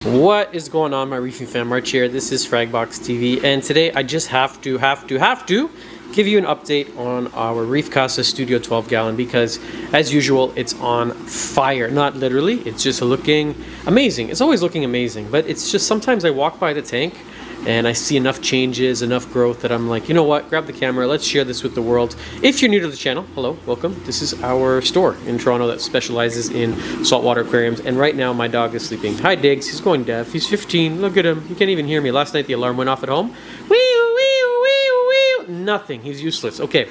What is going on, my reefing fam? March here. This is Fragbox TV, and today I just have to give you an update on our Reef Casa Studio 12 gallon because, as usual, it's on fire. Not literally, it's just looking amazing. It's always looking amazing, but it's just sometimes I walk by the tank and I see enough changes, enough growth that I'm like, you know what, grab the camera, let's share this with the world. If you're new to the channel, hello, welcome. This is our store in Toronto that specializes in saltwater aquariums, and right now my dog is sleeping. Hi Diggs, he's going deaf, he's 15, look at him, he can't even hear me. Last night the alarm went off at home. Wee, wee, wee, wee. Nothing, he's useless. Okay,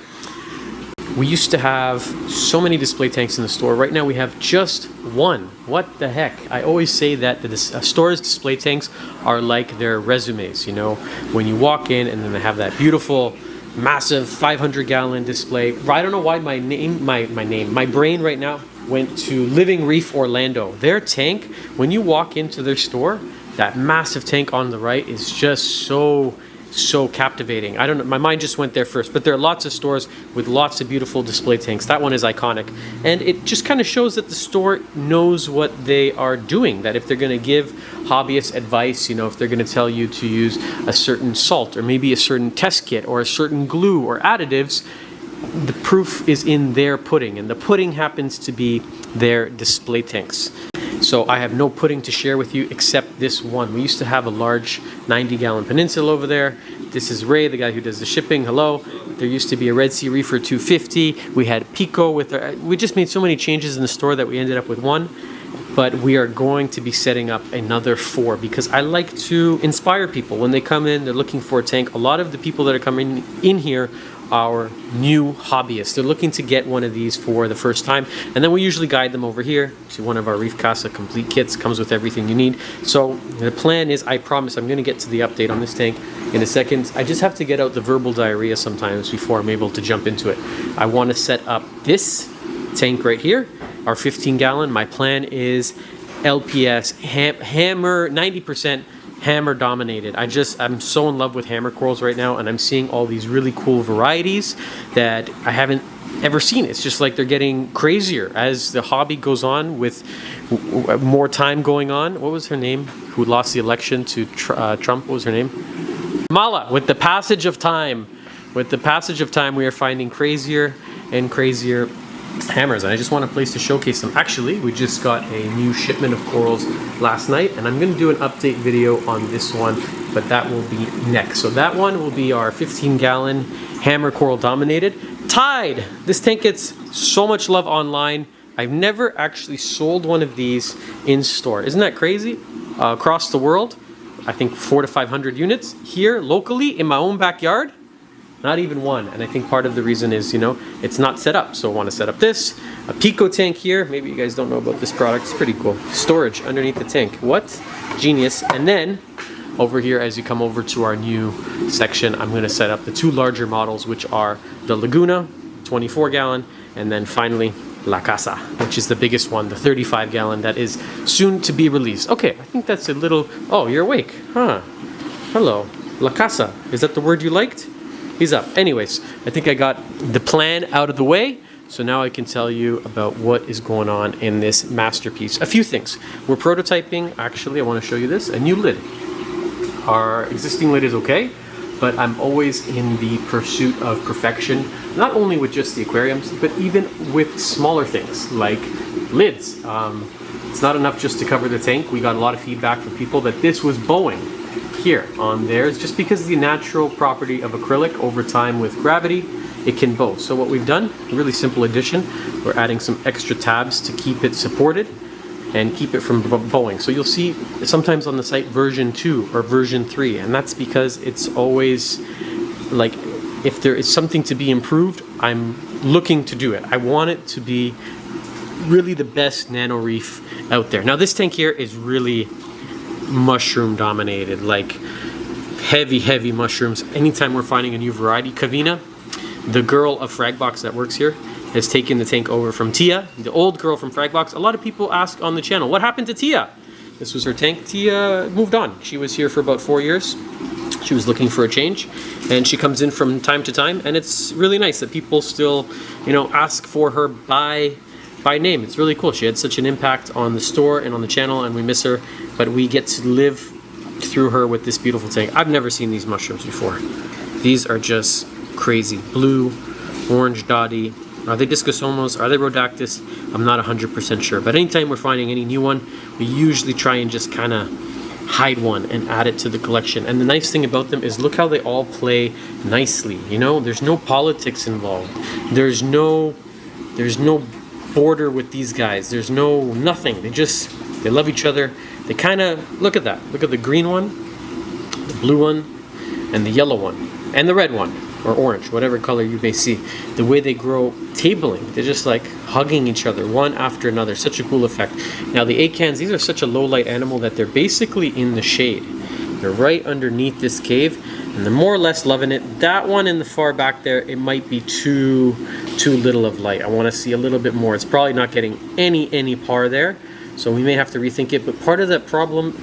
we used to have so many display tanks in the store. Right now we have just one. What the heck? I always say that the store's display tanks are like their resumes, you know, when you walk in and then they have that beautiful, massive 500-gallon display. I don't know why my brain right now went to Living Reef Orlando. Their tank, when you walk into their store, that massive tank on the right is just so captivating. I don't know, my mind just went there first, but there are lots of stores with lots of beautiful display tanks. That one is iconic, and it just kind of shows that the store knows what they are doing, that if they're going to give hobbyists advice, you know, if they're going to tell you to use a certain salt or maybe a certain test kit or a certain glue or additives, the proof is in their pudding, and the pudding happens to be their display tanks. So I have no pudding to share with you except this one. We used to have a large 90-gallon Peninsula over there. This is Ray, the guy who does the shipping. Hello. There used to be a Red Sea Reefer 250. We had Pico with we just made so many changes in the store that we ended up with one. But we are going to be setting up another 4 because I like to inspire people. When they come in, they're looking for a tank. A lot of the people that are coming in here are new hobbyists. They're looking to get one of these for the first time, and then we usually guide them over here to one of our Reef Casa complete kits. Comes with everything you need. So the plan is, I promise I'm going to get to the update on this tank in a second. I just have to get out the verbal diarrhea sometimes before I'm able to jump into it. I want to set up this tank right here, our 15-gallon. My plan is LPS, hammer, 90% hammer dominated. I'm so in love with hammer corals right now, and I'm seeing all these really cool varieties that I haven't ever seen. It's just like they're getting crazier as the hobby goes on, with more time going on. What was her name who lost the election to Trump? What was her name? Kamala. With the passage of time, we are finding crazier and crazier hammers, and I just want a place to showcase them. Actually, we just got a new shipment of corals last night, and I'm going to do an update video on this one, but that will be next. So that one will be our 15-gallon hammer coral dominated. Tide! This tank gets so much love online. I've never actually sold one of these in store. Isn't that crazy? Across the world, I think 400 to 500 units. Here, locally, in my own backyard, not even one. And I think part of the reason is, you know, it's not set up. So I want to set up this, a Pico tank here. Maybe you guys don't know about this product. It's pretty cool. Storage underneath the tank. What? Genius. And then over here, as you come over to our new section, I'm going to set up the 2 larger models, which are the Laguna, 24-gallon, and then finally La Casa, which is the biggest one, the 35-gallon that is soon to be released. Okay, I think that's a little... Oh, you're awake. Huh. Hello. La Casa. Is that the word you liked? He's up. Anyways, I think I got the plan out of the way, so now I can tell you about what is going on in this masterpiece. A few things. We're prototyping, actually, I want to show you this, a new lid. Our existing lid is okay, but I'm always in the pursuit of perfection, not only with just the aquariums, but even with smaller things like lids. It's not enough just to cover the tank. We got a lot of feedback from people that this was bowing here on theirs, just because of the natural property of acrylic. Over time with gravity, it can bow. So what we've done, a really simple addition, we're adding some extra tabs to keep it supported and keep it from bowing. So you'll see sometimes on the site version 2 or version 3, and that's because it's always like, if there is something to be improved, I'm looking to do it. I want it to be really the best nano reef out there. Now this tank here is really mushroom dominated, like heavy mushrooms. Anytime we're finding a new variety, Kavina, the girl of Fragbox that works here, has taken the tank over from Tia, the old girl from Fragbox. A lot of people ask on the channel, what happened to Tia? This was her tank. Tia moved on. She was here for about 4 years. She was looking for a change, and she comes in from time to time, and it's really nice that people still, you know, ask for her, buy by name. It's really cool. She had such an impact on the store and on the channel, and we miss her, but we get to live through her with this beautiful tank. I've never seen these mushrooms before. These are just crazy. Blue, orange dotty. Are they Discosomos? Are they Rhodactis? I'm not 100% sure. But anytime we're finding any new one, we usually try and just kind of hide one and add it to the collection. And the nice thing about them is look how they all play nicely. You know, there's no politics involved. There's no border with these guys. There's no nothing. They love each other. They kind of, look at that. Look at the green one, the blue one, and the yellow one, and the red one, or orange, whatever color you may see. The way they grow tabling, they're just like hugging each other one after another. Such a cool effect. Now the acans, these are such a low light animal that they're basically in the shade. They're right underneath this cave, and they're more or less loving it. That one in the far back there, it might be too little of light. I want to see a little bit more. It's probably not getting any par there, so we may have to rethink it. But part of the problem,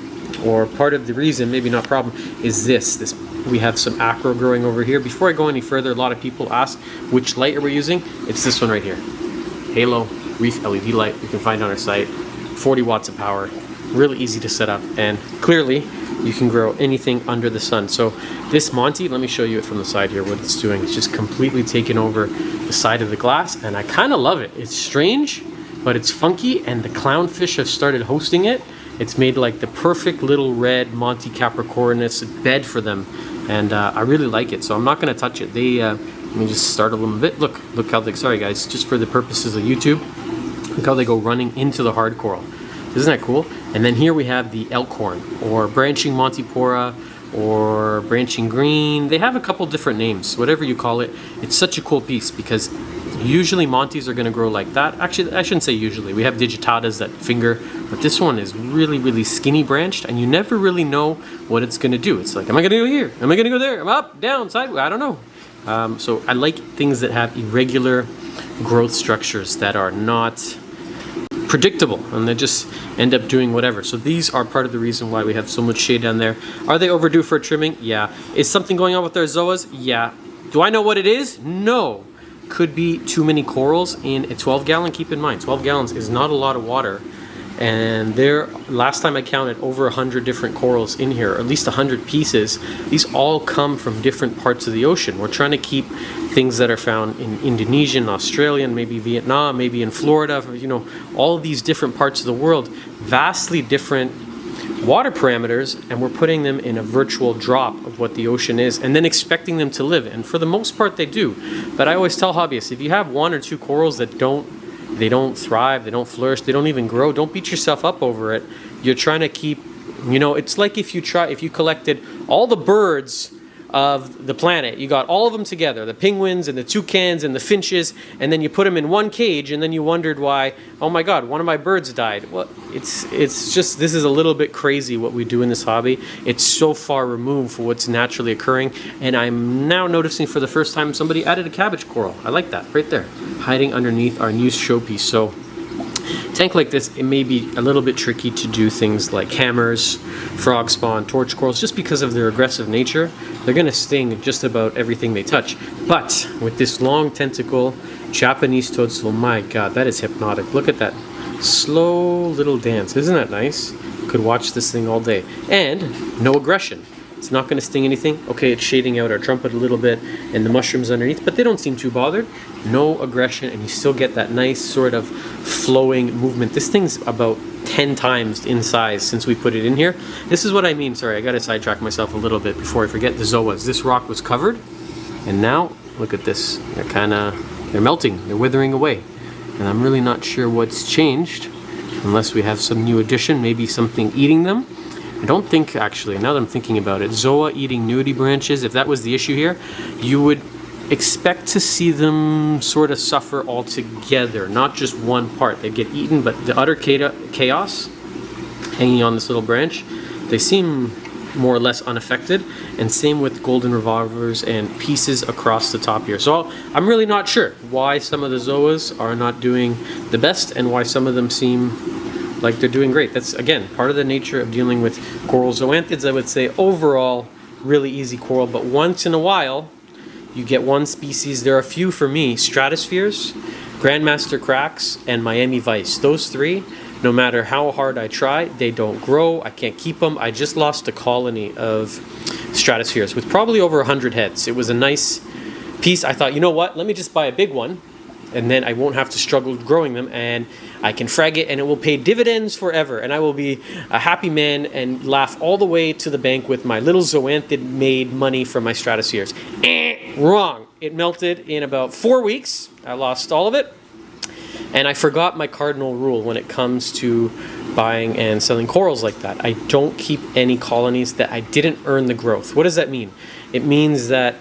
or part of the reason, maybe not problem, is this. We have some acro growing over here. Before I go any further, a lot of people ask which light are we using. It's this one right here. Halo Reef LED light. You can find on our site. 40 watts of power. Really easy to set up, and clearly you can grow anything under the sun. So this Monty, let me show you it from the side here, what it's doing. It's just completely taken over the side of the glass, and I kind of love it. It's strange, but it's funky, and the clownfish have started hosting it. It's made like the perfect little red Monty Capricornus bed for them, and I really like it. So I'm not going to touch it. Let me just start a little bit. Look how they, sorry guys, just for the purposes of YouTube, look how they go running into the hard coral. Isn't that cool? And then here we have the elkhorn, or branching Montipora, or branching green. They have a couple different names, whatever you call it. It's such a cool piece because usually Monties are going to grow like that. Actually, I shouldn't say usually. We have digitatas that finger, but this one is really skinny branched, and you never really know what it's going to do. It's like, am I going to go here? Am I going to go there? I'm up, down, sideways? I don't know. So I like things that have irregular growth structures that are not predictable, and they just end up doing whatever. So these are part of the reason why we have so much shade down there. Are they overdue for trimming? Yeah. Is something going on with their zoas? Yeah. Do I know what it is? No. Could be too many corals in a 12 gallon. Keep in mind, 12 gallons is not a lot of water, and there, last time I counted, over 100 different corals in here, or at least 100 pieces. These all come from different parts of the ocean. We're trying to keep things that are found in Indonesia, and Australia, and maybe Vietnam, maybe in Florida, you know, all of these different parts of the world, vastly different water parameters, and we're putting them in a virtual drop of what the ocean is, and then expecting them to live. And for the most part they do. But I always tell hobbyists, if you have one or two corals that don't thrive, they don't flourish, they don't even grow, don't beat yourself up over it. You're trying to keep, you know, it's like if you collected all the birds of the planet, you got all of them together, the penguins and the toucans and the finches, and then you put them in one cage, and then you wondered why, oh my god, one of my birds died. Well, it's just, this is a little bit crazy what we do in this hobby. It's so far removed from what's naturally occurring, and I'm now noticing for the first time somebody added a cabbage coral. I like that right there, hiding underneath our new showpiece. So tank like this, it may be a little bit tricky to do things like hammers, frog spawn, torch corals, just because of their aggressive nature. They're going to sting just about everything they touch. But with this long tentacle Japanese toadstool, my god, that is hypnotic. Look at that slow little dance. Isn't that nice? Could watch this thing all day. And no aggression. It's not going to sting anything. Okay, it's shading out our trumpet a little bit and the mushrooms underneath, but they don't seem too bothered. No aggression, and you still get that nice sort of flowing movement. This thing's about 10 times in size since we put it in here. This is what I mean. Sorry, I got to sidetrack myself a little bit before I forget the zoas. This rock was covered, and now look at this. They're melting. They're withering away, and I'm really not sure what's changed, unless we have some new addition, maybe something eating them. I don't think, actually, now that I'm thinking about it, zoa eating nudie branches, if that was the issue here, you would expect to see them sort of suffer altogether, not just one part. They get eaten, but the utter chaos hanging on this little branch, they seem more or less unaffected, and same with golden revolvers and pieces across the top here. So I'm really not sure why some of the zoas are not doing the best and why some of them seem like they're doing great. That's, again, part of the nature of dealing with coral zoanthids. I would say overall really easy coral, but once in a while you get one species. There are a few for me, stratospheres, Grandmaster Cracks, and Miami Vice. Those three, no matter how hard I try, they don't grow. I can't keep them. I just lost a colony of stratospheres with probably over 100 heads. It was a nice piece. I thought, you know what? Let me just buy a big one, and then I won't have to struggle growing them, and I can frag it, and it will pay dividends forever, and I will be a happy man and laugh all the way to the bank with my little zoanthid-made money from my stratospheres. Wrong. It melted in about 4 weeks. I lost all of it. And I forgot my cardinal rule when it comes to buying and selling corals like that. I don't keep any colonies that I didn't earn the growth. What does that mean? It means that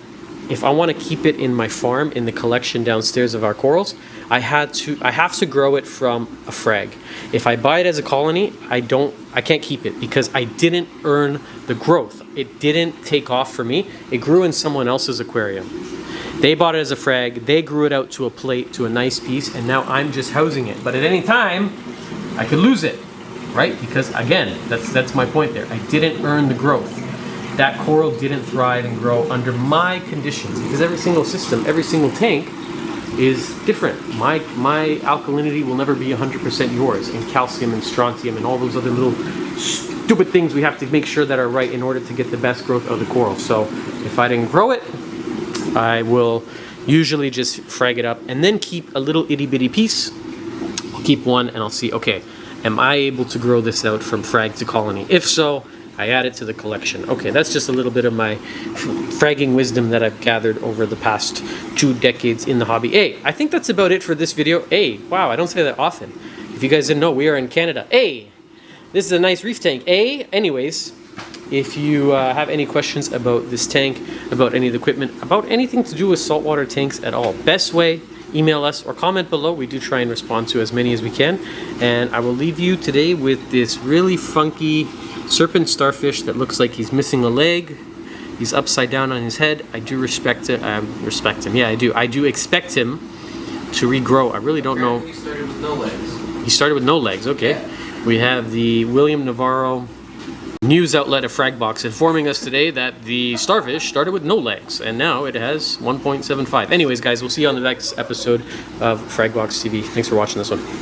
if I want to keep it in my farm, in the collection downstairs of our corals, I have to grow it from a frag. If I buy it as a colony, I can't keep it because I didn't earn the growth. It didn't take off for me. It grew in someone else's aquarium. They bought it as a frag, they grew it out to a plate, to a nice piece, and now I'm just housing it. But at any time, I could lose it, right? Because again, that's my point there. I didn't earn the growth. That coral didn't thrive and grow under my conditions because every single system, every single tank is different. My alkalinity will never be 100% yours, and calcium and strontium and all those other little stupid things we have to make sure that are right in order to get the best growth of the coral. So if I didn't grow it, I will usually just frag it up and then keep a little itty bitty piece. I'll keep one and I'll see, okay, am I able to grow this out from frag to colony? If so, I add it to the collection. Okay, that's just a little bit of my fragging wisdom that I've gathered over the past 2 decades in the hobby. Hey, I think that's about it for this video. Hey, wow, I don't say that often. If you guys didn't know, we are in Canada. Hey, this is a nice reef tank. Hey, anyways, if you have any questions about this tank, about any of the equipment, about anything to do with saltwater tanks at all, best way, email us or comment below. We do try and respond to as many as we can. And I will leave you today with this really funky serpent starfish that looks like he's missing a leg. He's upside down on his head. I do respect it. Respect him. Yeah, I do. I do expect him to regrow. I really don't know. He started with no legs. He started with no legs. Okay. Yeah. We have the William Navarro news outlet of Fragbox informing us today that the starfish started with no legs and now it has 1.75. Anyways, guys, we'll see you on the next episode of Fragbox TV. Thanks for watching this one.